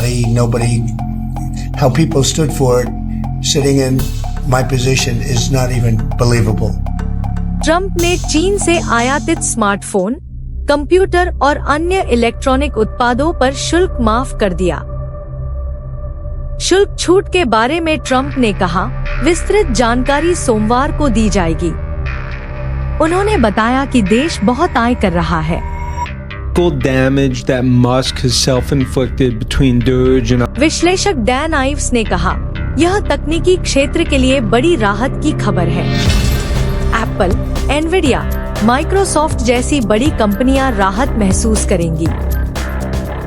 Nobody, how people stood for it, sitting in my position is not even believable. Trump ने चीन से आयातित smartphone, computer और अन्य इलेक्ट्रॉनिक उत्पादों पर शुल्क माफ कर दिया। शुल्क छूट के बारे में ट्रंप ने कहा, विस्तृत जानकारी सोमवार को दी जाएगी। उन्होंने बताया कि देश बहुत आय कर रहा है। Damage that Musk has self-inflicted between Doge and विश्लेषक डैन आइव्स ने कहा, यह तकनीकी क्षेत्र के लिए बड़ी राहत की खबर है। एप्पल, एनवीडिया, माइक्रोसॉफ्ट जैसी बड़ी कंपनियां राहत महसूस करेंगी।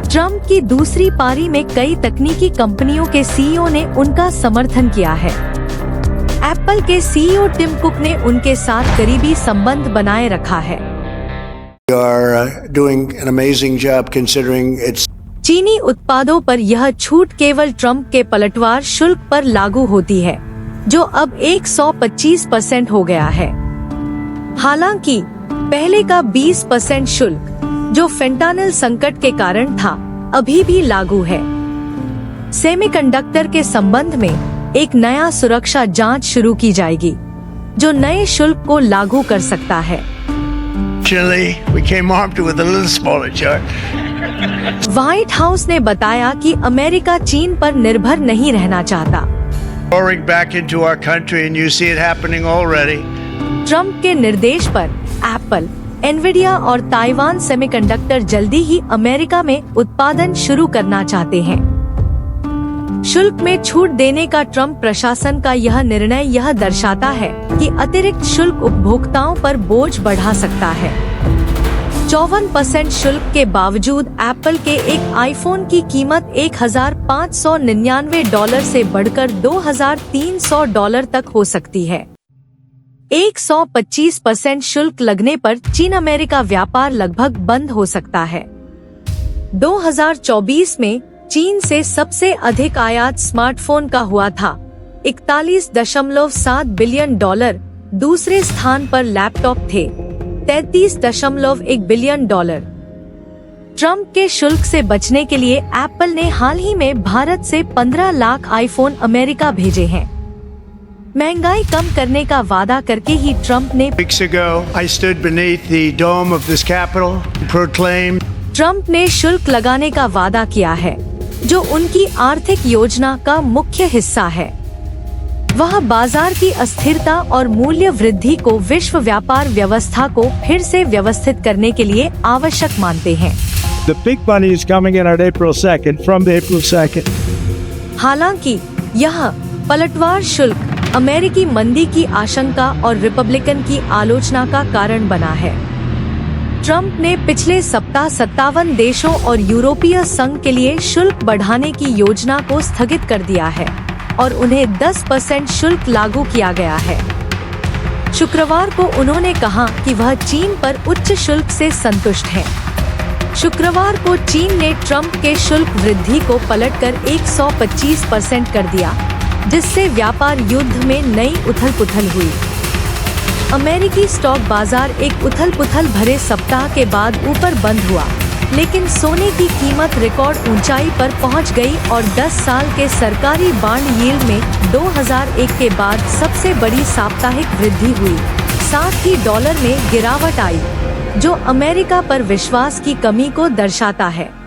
ट्रंप की दूसरी पारी में कई तकनीकी कंपनियों के सीईओ ने उनका समर्थन किया है। एप्पल के सीईओ टिम कुक ने उनके साथ करीबी संबंध बनाए रखा है। We are doing an amazing job considering it's चीनी उत्पादों पर यह छूट केवल ट्रंप के पलटवार शुल्क पर लागू होती है, जो अब 125% हो गया है। हालांकि पहले का 20% शुल्क, जो फेंटानिल संकट के कारण था, अभी भी लागू है। सेमीकंडक्टर के संबंध में एक नया सुरक्षा जांच शुरू की जाएगी, जो नए शुल्क को लागू कर सकता है। we came armed with a little smaller chart. White house ने बताया कि अमेरिका चीन पर निर्भर नहीं रहना चाहता। Pouring back into our country and you see it happening already. Trump के निर्देश पर एप्पल, एनवीडिया और ताइवान सेमीकंडक्टर जल्दी ही अमेरिका में उत्पादन शुरू करना चाहते हैं। शुल्क में छूट देने का ट्रंप प्रशासन का यह निर्णय यह दर्शाता है कि अतिरिक्त शुल्क उपभोक्ताओं पर बोझ बढ़ा सकता है। 54% शुल्क के बावजूद एप्पल के एक आईफोन की कीमत $1,599 से बढ़कर $2,300 तक हो सकती है। 125% शुल्क लगने पर चीन अमेरिका व्यापार लगभग बंद हो सकता है। 2024 में चीन से सबसे अधिक आयात स्मार्टफोन का हुआ था, $41.7 बिलियन। दूसरे स्थान पर लैपटॉप थे, $33.1 बिलियन। ट्रंप के शुल्क से बचने के लिए एप्पल ने हाल ही में भारत से 15 लाख आईफोन अमेरिका भेजे हैं। महंगाई कम करने का वादा करके ही ट्रंप ने Weeks ago, I stood beneath the dome of this Capitol and proclaimed Trump ने शुल्क लगाने का वादा किया है, जो उनकी आर्थिक योजना का मुख्य हिस्सा है। वह बाजार की अस्थिरता और मूल्य वृद्धि को विश्व व्यापार व्यवस्था को फिर से व्यवस्थित करने के लिए आवश्यक मानते हैं। The big money is coming in on April 2nd, from April 2nd. हालांकि यह पलटवार शुल्क अमेरिकी मंदी की आशंका और रिपब्लिकन की आलोचना का कारण बना है। ट्रंप ने पिछले सप्ताह 57 देशों और यूरोपीय संघ के लिए शुल्क बढ़ाने की योजना को स्थगित कर दिया है और उन्हें 10% शुल्क लागू किया गया है। शुक्रवार को उन्होंने कहा कि वह चीन पर उच्च शुल्क से संतुष्ट हैं। शुक्रवार को चीन ने ट्रंप के शुल्क वृद्धि को पलटकर 125% कर दिया, जिससे व्यापार युद्ध में नई उथल-पुथल हुई। अमेरिकी स्टॉक बाजार एक उथल-पुथल भरे सप्ताह के बाद ऊपर बंद हुआ, लेकिन सोने की कीमत रिकॉर्ड ऊंचाई पर पहुंच गई और 10 साल के सरकारी बॉन्ड यील्ड में 2001 के बाद सबसे बड़ी साप्ताहिक वृद्धि हुई। साथ ही डॉलर में गिरावट आई, जो अमेरिका पर विश्वास की कमी को दर्शाता है।